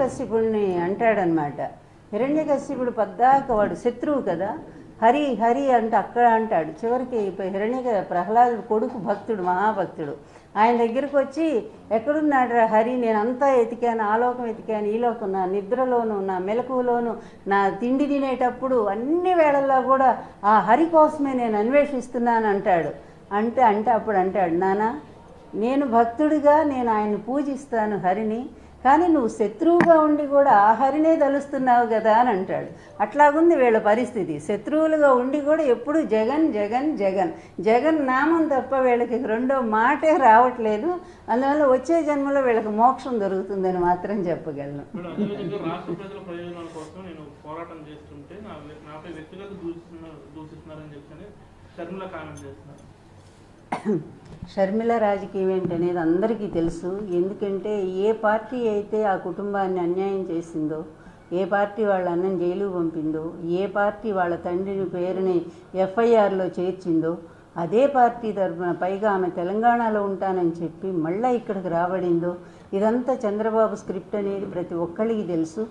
హిరణ్యకశిపుడిని అంటాడనమాట. హిరణ్యకశిపుడు పద్దాక వాడు శత్రువు కదా, హరి హరి అంటే అక్కడ అంటాడు. చివరికి ప్రహ్లాదుడు కొడుకు భక్తుడు, మహాభక్తుడు, ఆయన దగ్గరికి వచ్చి ఎక్కడున్నాడు రా హరి, నేను అంతా ఎతికాను, ఆ లోకం ఎతికాను, ఈ లోకం, నా నిద్రలోను, నా మెలకువలోను, నా తిండి తినేటప్పుడు అన్ని వేళల్లో కూడా ఆ హరి కోసమే నేను అన్వేషిస్తున్నాను అంటాడు. అంటే అప్పుడు అంటాడు, నాన్న నేను భక్తుడిగా నేను ఆయన్ని పూజిస్తాను హరిని, కానీ నువ్వు శత్రువుగా ఉండి కూడా ఆ హరినే తలుస్తున్నావు కదా అని అంటాడు. అట్లాగుంది వీళ్ళ పరిస్థితి. శత్రువులుగా ఉండి కూడా ఎప్పుడు జగన్ జగన్ జగన్ జగన్ నామం తప్ప వీళ్ళకి రెండో మాటే రావట్లేదు. అందువల్ల వచ్చే జన్మలో వీళ్ళకి మోక్షం దొరుకుతుందని మాత్రం చెప్పగలను. షర్మిల రాజకీయం ఏంటనేది అందరికీ తెలుసు. ఎందుకంటే ఏ పార్టీ అయితే ఆ కుటుంబాన్ని అన్యాయం చేసిందో, ఏ పార్టీ వాళ్ళ అన్నం జైలు పంపిందో, ఏ పార్టీ వాళ్ళ తండ్రిని పేరుని ఎఫ్ఐఆర్లో చేర్చిందో అదే పార్టీ తరఫున, పైగా ఆమె తెలంగాణలో ఉంటానని చెప్పి మళ్ళీ ఇక్కడికి రాబడిందో, ఇదంతా చంద్రబాబు స్క్రిప్ట్ అనేది ప్రతి ఒక్కరికి తెలుసు.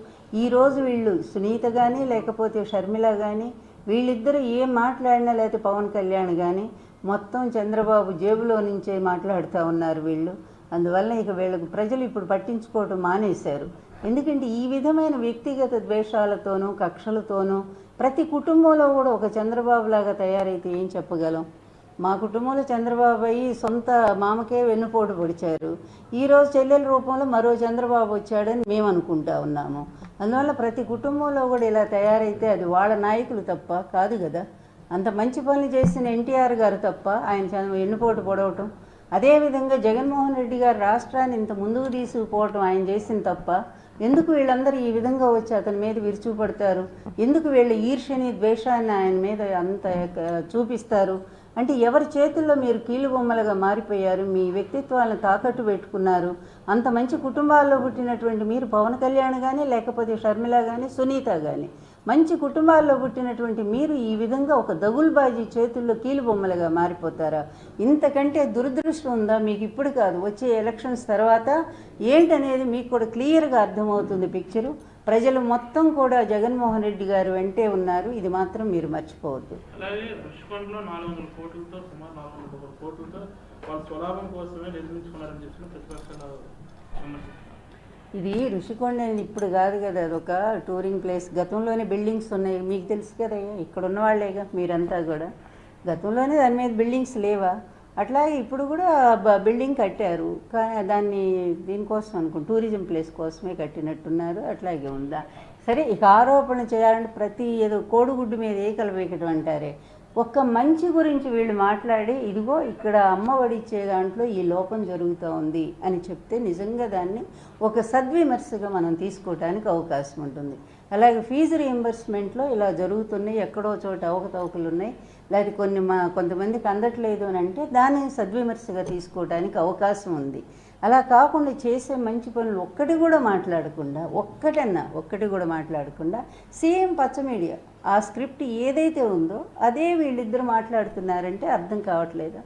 ఈరోజు వీళ్ళు సునీత కానీ లేకపోతే షర్మిల కానీ వీళ్ళిద్దరూ ఏం మాట్లాడినా, లేకపోతే పవన్ కళ్యాణ్ కానీ మొత్తం చంద్రబాబు జేబులో నుంచే మాట్లాడుతూ ఉన్నారు వీళ్ళు. అందువల్ల ఇక వీళ్ళకు ప్రజలు ఇప్పుడు పట్టించుకోవటం మానేశారు. ఎందుకంటే ఈ విధమైన వ్యక్తిగత ద్వేషాలతోనూ కక్షలతోనూ ప్రతి కుటుంబంలో కూడా ఒక చంద్రబాబు లాగా తయారైతే ఏం చెప్పగలం? మా కుటుంబంలో చంద్రబాబు అయ్యి సొంత మామకే వెన్నుపోటు పొడిచారు. ఈరోజు చెల్లెల రూపంలో మరో చంద్రబాబు వచ్చాడని మేము అనుకుంటా ఉన్నాము. అందువల్ల ప్రతి కుటుంబంలో కూడా ఇలా తయారైతే అది వాళ్ళ నాయకులు తప్ప కాదు కదా. అంత మంచి పనులు చేసిన ఎన్టీఆర్ గారు తప్ప ఆయన వెన్నుపోటు పొడవటం, అదేవిధంగా జగన్మోహన్ రెడ్డి గారు రాష్ట్రాన్ని ఇంత ముందుకు తీసుకుపోవటం ఆయన చేసిన తప్ప ఎందుకు వీళ్ళందరూ ఈ విధంగా వచ్చి అతని మీద విరుచుపడతారు? ఎందుకు వీళ్ళ ఈర్ష్యని ద్వేషాన్ని ఆయన మీద అంత చూపిస్తారు? అంటే ఎవరి చేతుల్లో మీరు కీలుబొమ్మలుగా మారిపోయారు, మీ వ్యక్తిత్వాలను తాకట్టు పెట్టుకున్నారు. అంత మంచి కుటుంబాల్లో పుట్టినటువంటి మీరు పవన్ కళ్యాణ్ కానీ లేకపోతే షర్మిల కానీ సునీత కానీ మంచి కుటుంబాల్లో పుట్టినటువంటి మీరు ఈ విధంగా ఒక దగుల్బాజీ చేతుల్లో కీలుబొమ్మలుగా మారిపోతారా? ఇంతకంటే దురదృష్టం ఉందా మీకు? ఇప్పుడు కాదు, వచ్చే ఎలక్షన్స్ తర్వాత ఏంటనేది మీకు కూడా క్లియర్గా అర్థమవుతుంది పిక్చరు. ప్రజలు మొత్తం కూడా జగన్మోహన్ రెడ్డి గారు వెంటే ఉన్నారు, ఇది మాత్రం మీరు మర్చిపోవద్దు. అలాగే రుషికొండలో 400 కోట్లతో సుమారు 400 కోట్లతో వాళ్ళ స్వలాభం కోసమే నిర్మించుకున్నారని చెప్పిన ప్రతిపక్షాలు విమర్శిస్తున్నారు. ఇది రుషికొండ ఇప్పుడు కాదు కదా, అదొక టూరింగ్ ప్లేస్. గతంలోనే బిల్డింగ్స్ ఉన్నాయి, మీకు తెలుసు కదా, ఇక్కడ ఉన్న వాళ్ళేగా మీరంతా కూడా. గతంలోనే దాని మీద బిల్డింగ్స్ లేవా? అట్లాగే ఇప్పుడు కూడా బిల్డింగ్ కట్టారు, కానీ దాన్ని దీనికోసం టూరిజం ప్లేస్ కోసమే కట్టినట్టున్నారు. అట్లాగే ఉందా? సరే, ఇక ఆరోపణ చేయాలంటే ప్రతి ఏదో కోడిగుడ్డు మీద ఏకలు వేయటం అంటారే, ఒక్క మంచి గురించి వీళ్ళు మాట్లాడి ఇదిగో ఇక్కడ అమ్మ ఒడిచ్చే దాంట్లో ఈ లోపం జరుగుతూ ఉంది అని చెప్తే నిజంగా దాన్ని ఒక సద్విమర్శగా మనం తీసుకోవడానికి అవకాశం ఉంటుంది. అలాగే ఫీజు రీయింబర్స్మెంట్లో ఇలా జరుగుతున్నాయి, ఎక్కడో చోట అవకతవకలు ఉన్నాయి, లేకపోతే కొంతమందికి అందట్లేదు అని అంటే దాన్ని సద్విమర్శగా తీసుకోవడానికి అవకాశం ఉంది. అలా కాకుండా చేసే మంచి పనులు ఒక్కటి కూడా మాట్లాడకుండా సేమ్ పచ్చ మీడియా ఆ స్క్రిప్ట్ ఏదైతే ఉందో అదే వీళ్ళిద్దరు మాట్లాడుతున్నారంటే అర్థం కావట్లేదా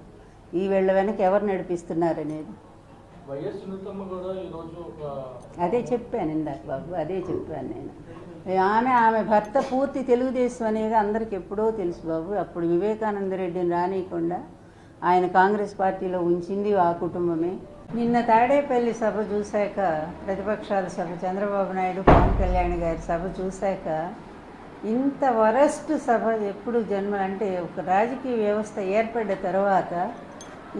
ఈ వీళ్ళ వెనక ఎవరు నడిపిస్తున్నారనేది? అదే చెప్పాను ఇందాక బాబు, అదే చెప్పాను నేను. ఆమె భర్త పూర్తి తెలుగుదేశం అనేది అందరికి ఎప్పుడో తెలుసు బాబు. అప్పుడు వివేకానంద రెడ్డిని రానియకుండా ఆయన కాంగ్రెస్ పార్టీలో ఉంచింది ఆ కుటుంబమే. నిన్న తాడేపల్లి సభ చూశాక, ప్రతిపక్షాల సభ, చంద్రబాబు నాయుడు పవన్ కళ్యాణ్ గారి సభ చూశాక ఇంత వరస్ట్ సభ ఎప్పుడు అంటే ఒక రాజకీయ వ్యవస్థ ఏర్పడ్డ తర్వాత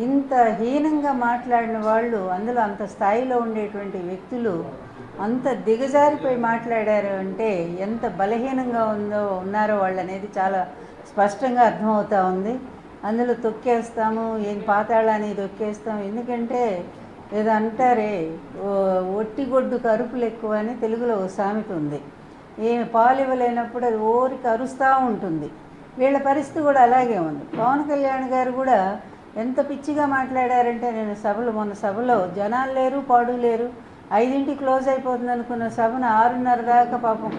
ఇంత హీనంగా మాట్లాడిన వాళ్ళు, అందులో అంత స్థాయిలో ఉండేటువంటి వ్యక్తులు అంత దిగజారిపోయి మాట్లాడారు అంటే ఎంత బలహీనంగా ఉన్నారో వాళ్ళు అనేది చాలా స్పష్టంగా అర్థమవుతూ ఉంది. అందులో తొక్కేస్తాము, ఏం పాతాళాన్ని తొక్కేస్తాము. ఎందుకంటే ఏదో అంటారే, ఒట్టిగొడ్డు కరుపులు ఎక్కువ అని తెలుగులో ఓ సామెత ఉంది. ఏమి పాలు ఇవ్వలేనప్పుడు అది ఓరికి అరుస్తూ ఉంటుంది. వీళ్ళ పరిస్థితి కూడా అలాగే ఉంది. పవన్ కళ్యాణ్ గారు కూడా ఎంత పిచ్చిగా మాట్లాడారంటే, నేను మొన్న సభలో జనాలు లేరు, పాడు లేరు, 5ంటికి క్లోజ్ అయిపోతుంది అనుకున్న సభను 6:30 దాకా పాపం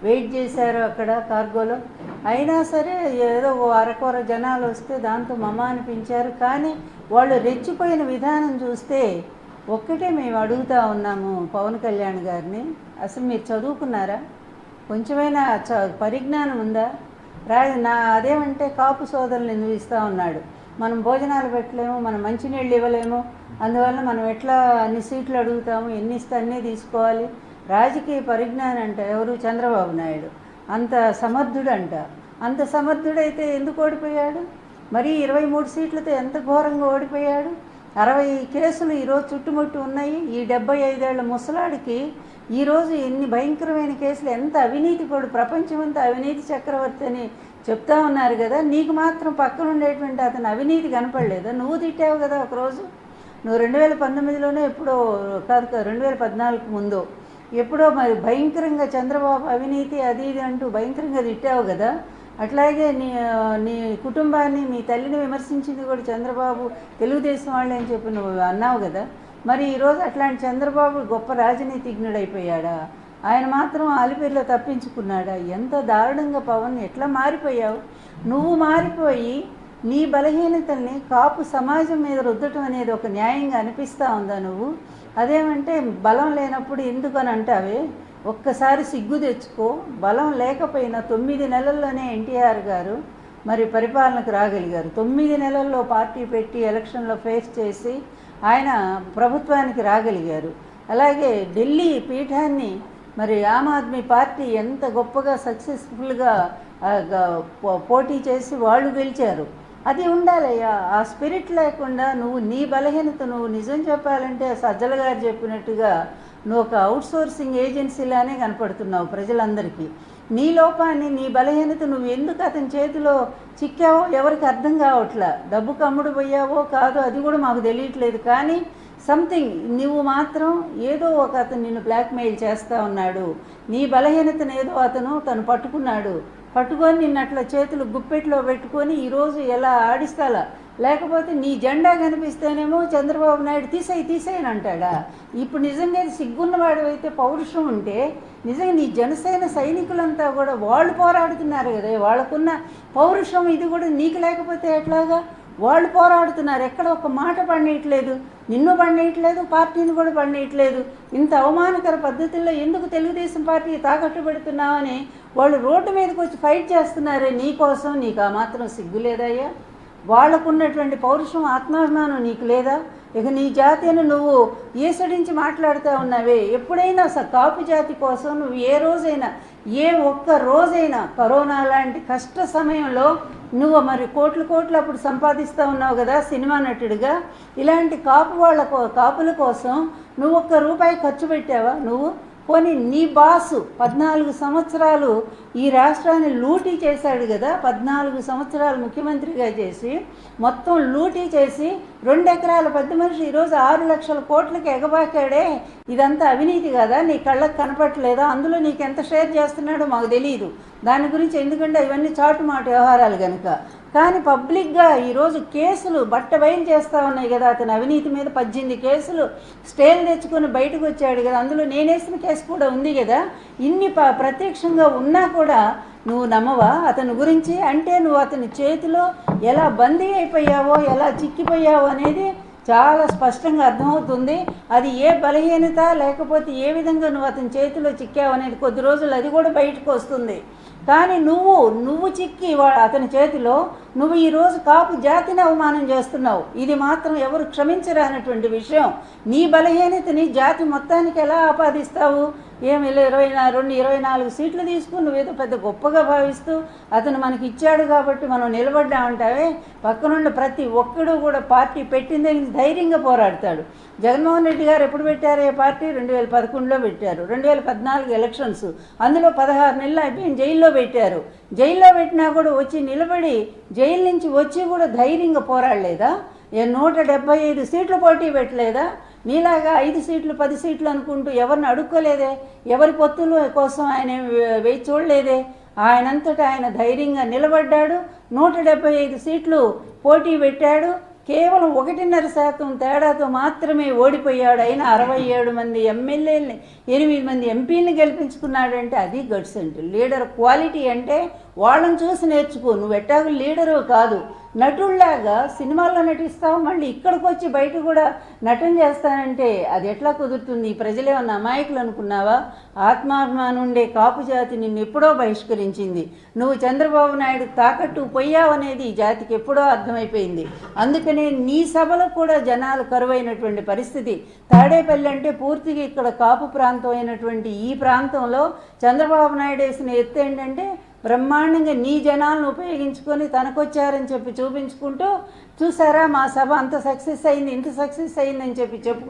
వెయిట్ చేశారు అక్కడ కార్గోలో. అయినా సరే ఏదో అరకొర జనాలు వస్తే దాంతో మమ అనిపించారు. కానీ వాళ్ళు రెచ్చిపోయిన విధానం చూస్తే ఒక్కటే మేము అడుగుతూ ఉన్నాము పవన్ కళ్యాణ్ గారిని, అసలు మీరు చదువుకున్నారా? కొంచెమైనా పరిజ్ఞానం ఉందా? అదేమంటే కాపు సోదరులు ఎందుకు ఇస్తూ ఉన్నాడు, మనం భోజనాలు పెట్టలేము, మనం మంచినీళ్ళు ఇవ్వలేము, అందువల్ల మనం ఎట్లా అన్ని సీట్లు అడుగుతాము, ఎన్ని ఇస్తే అన్నీ తీసుకోవాలి. రాజకీయ పరిజ్ఞానం అంట ఎవరు? చంద్రబాబు నాయుడు. అంత సమర్థుడంట. అంత సమర్థుడైతే ఎందుకు ఓడిపోయాడు? మరి 23 సీట్లతో ఎంత ఘోరంగా ఓడిపోయాడు? 60 కేసులు ఈరోజు చుట్టుముట్టు ఉన్నాయి. ఈ 75 ఏళ్ల ముసలాడికి ఈరోజు ఎన్ని భయంకరమైన కేసులు, ఎంత అవినీతిపడు, ప్రపంచమంతా అవినీతి చక్రవర్తి అని చెప్తా ఉన్నారు కదా. నీకు మాత్రం పక్కన ఉండేటువంటి అతను అవినీతి కనపడలేదా? నువ్వు తిట్టావు కదా ఒకరోజు. నువ్వు 2019లోనే ఎప్పుడో కాదు, 2014 ముందు ఎప్పుడో మరి భయంకరంగా చంద్రబాబు అవినీతి అది ఇది అంటూ భయంకరంగా తిట్టావు కదా. అట్లాగే నీ కుటుంబాన్ని, మీ తల్లిని విమర్శించింది కూడా చంద్రబాబు, తెలుగుదేశం వాళ్ళే అని చెప్పి నువ్వు అన్నావు కదా. మరి ఈరోజు అట్లాంటి చంద్రబాబు గొప్ప రాజనీతిజ్ఞుడైపోయాడా? ఆయన మాత్రం ఆలిపేరులో తప్పించుకున్నాడా? ఎంత దారుణంగా పవన్, ఎట్లా మారిపోయావు నువ్వు? మారిపోయి నీ బలహీనతల్ని కాపు సమాజం మీద రుద్దటం అనేది ఒక న్యాయంగా అనిపిస్తూ ఉందా నువ్వు? అదేమంటే బలం లేనప్పుడు ఎందుకని అంటావే? ఒక్కసారి సిగ్గు తెచ్చుకో. బలం లేకపోయినా 9 నెలల్లోనే ఎన్టీఆర్ గారు మరి పరిపాలనకు రాగలిగారు. 9 నెలల్లో పార్టీ పెట్టి ఎలక్షన్లో ఫేస్ చేసి ఆయన ప్రభుత్వానికి రాగలిగారు. అలాగే ఢిల్లీ పీఠాన్ని మరి ఆమ్ ఆద్మీ పార్టీ ఎంత గొప్పగా సక్సెస్ఫుల్గా పోటీ చేసి వాళ్ళు గెలిచారు. అది ఉండాలయ్యా. ఆ స్పిరిట్ లేకుండా నువ్వు నీ బలహీనత, నువ్వు నిజం చెప్పాలంటే సజ్జల గారు చెప్పినట్టుగా నువ్వు ఒక అవుట్సోర్సింగ్ ఏజెన్సీలానే కనపడుతున్నావు ప్రజలందరికీ. నీ లోపాన్ని, నీ బలహీనత నువ్వు ఎందుకు అతని చేతిలో చిక్కావో ఎవరికి అర్థం కావట్లా. డబ్బు కమ్ముడు పోయావో కాదో అది కూడా మాకు తెలియట్లేదు. కానీ సంథింగ్ నువ్వు మాత్రం ఏదో ఒక అతను నిన్ను బ్లాక్మెయిల్ చేస్తూ ఉన్నాడు. నీ బలహీనతను ఏదో తను పట్టుకొని నిన్ను అట్లా చేతులు గుప్పెట్లో పెట్టుకొని ఈరోజు ఎలా ఆడిస్తాలా. లేకపోతే నీ జెండా కనిపిస్తేనేమో చంద్రబాబు నాయుడు తీసేయని అంటాడా? ఇప్పుడు నిజంగా సిగ్గున్నవాడు అయితే, పౌరుషం ఉంటే నిజంగా నీ జనసేన సైనికులంతా కూడా వాళ్ళు పోరాడుతున్నారు కదా, వాళ్ళకున్న పౌరుషం ఇది కూడా నీకు లేకపోతే ఎట్లాగా? వాళ్ళు పోరాడుతున్నారు, ఎక్కడ ఒక మాట పండియట్లేదు, నిన్ను పండియట్లేదు, పార్టీని కూడా పండియట్లేదు. ఇంత అవమానకర పద్ధతుల్లో ఎందుకు తెలుగుదేశం పార్టీ తాకట్టు పెడుతున్నావని వాళ్ళు రోడ్డు మీదకి వచ్చి ఫైట్ చేస్తున్నారే నీ కోసం. నీకు ఆ మాత్రం సిగ్గు లేదయ్యా? వాళ్ళకున్నటువంటి పౌరుషం, ఆత్మాభిమానం నీకు లేదా? ఇక నీ జాతిని నువ్వు ఈసడించి మాట్లాడుతూ ఉన్నావే. ఎప్పుడైనా కాపు జాతి కోసం నువ్వు ఏ ఒక్క రోజైనా కరోనా లాంటి కష్ట సమయంలో నువ్వు మరి కోట్లు అప్పుడు సంపాదిస్తూ ఉన్నావు కదా సినిమా నటుడిగా. ఇలాంటి కాపుల కోసం నువ్వు ₹1 ఖర్చు పెట్టావా నువ్వు? పోనీ నీ బాసు 14 సంవత్సరాలు ఈ రాష్ట్రాన్ని లూటీ చేశాడు కదా, 14 సంవత్సరాలు ముఖ్యమంత్రిగా చేసి మొత్తం లూటీ చేసి 2 ఎకరాల పెద్ద మనిషి ఈరోజు 6 లక్షల కోట్లకి ఎగబాకాడే. ఇదంతా అవినీతి కదా? నీ కళ్ళకు కనపట్లేదా? అందులో నీకు ఎంత షేర్ చేస్తున్నాడో మాకు తెలియదు దాని గురించి, ఎందుకంటే ఇవన్నీ చాటుమాట వ్యవహారాలు కనుక. కానీ పబ్లిక్గా ఈరోజు కేసులు బట్టబయలు చేస్తూ ఉన్నాయి కదా. అతని అవినీతి మీద 18 కేసులు స్టేలు తెచ్చుకొని బయటకు వచ్చాడు కదా. అందులో నేనేసిన కేసు కూడా ఉంది కదా. ఇన్ని ప్రత్యక్షంగా ఉన్నా కూడా నువ్వు నమ్మవా అతని గురించి? అంటే నువ్వు అతని చేతిలో ఎలా బందీ అయిపోయావో, ఎలా చిక్కిపోయావో అనేది చాలా స్పష్టంగా అర్థమవుతుంది. అది ఏ బలహీనత లేకపోతే ఏ విధంగా నువ్వు అతని చేతిలో చిక్కావు అనేది కొద్ది రోజులు అది కూడా బయటకు వస్తుంది. కానీ నువ్వు చిక్కి అతని చేతిలో నువ్వు ఈరోజు కాపు జాతిని అవమానం చేస్తున్నావు. ఇది మాత్రం ఎవరు క్షమించరానటువంటి విషయం. నీ బలహీనతని జాతి మొత్తానికి ఎలా ఆపాదిస్తావు? 24 సీట్లు తీసుకుని నువ్వేదో పెద్ద గొప్పగా భావిస్తూ అతను మనకి ఇచ్చాడు కాబట్టి మనం నిలబడ్డామంటావే. పక్కనుండి ప్రతి ఒక్కడు కూడా పార్టీ పెట్టిందే ధైర్యంగా పోరాడతాడు. జగన్మోహన్ రెడ్డి గారు ఎప్పుడు పెట్టారు ఏ పార్టీ? 2011లో పెట్టారు. 2014 ఎలక్షన్స్, అందులో 16 నెలలు అయిపోయి జైల్లో పెట్టారు. జైల్లో పెట్టినా కూడా వచ్చి నిలబడి జైలు నుంచి వచ్చి కూడా ధైర్యంగా పోరాడలేదా? 175 సీట్లు పోటీ పెట్టలేదా? నీలాగా 5 సీట్లు 10 సీట్లు అనుకుంటూ ఎవరిని అడుక్కోలేదే, ఎవరి పొత్తుల కోసం ఆయన వేచి చూడలేదే. ఆయనంతటా ఆయన ధైర్యంగా నిలబడ్డాడు. 175 సీట్లు పోటీ పెట్టాడు. కేవలం 1.5% తేడాతో మాత్రమే ఓడిపోయాడు. అయినా 67 మంది ఎమ్మెల్యేలని 8 మంది ఎంపీలని గెలిపించుకున్నాడంటే అది గట్స్ అంటే. లీడర్ క్వాలిటీ అంటే వాళ్ళని చూసి నేర్చుకో. నువ్వు ఎట్టాగు లీడరు కాదు, నటుల్లాగా సినిమాల్లో నటిస్తావు, మళ్ళీ ఇక్కడికి వచ్చి బయట కూడా నటన చేస్తానంటే అది ఎట్లా కుదురుతుంది? ప్రజలేమన్నా అమాయకులు అనుకున్నావా? ఆత్మాభిమానం ఉండే కాపు జాతి నిన్ను ఎప్పుడో బహిష్కరించింది. నువ్వు చంద్రబాబు నాయుడు తాకట్టు పోయావనేది ఈ జాతికి ఎప్పుడో అర్థమైపోయింది. అందుకనే నీ సభలకు కూడా జనాలు కరువైనటువంటి పరిస్థితి. తాడేపల్లి అంటే పూర్తిగా ఇక్కడ కాపు ప్రాంతం అయినటువంటి ఈ ప్రాంతంలో చంద్రబాబు నాయుడు వేసిన ఎత్తు ఏంటంటే బ్రహ్మాండంగా నీ జనాలను ఉపయోగించుకొని తనకొచ్చారని చెప్పి చూపించుకుంటూ, చూసారా మా సభ అంత సక్సెస్ అయింది, ఇంత సక్సెస్ అయిందని చెప్పి చెప్పుకో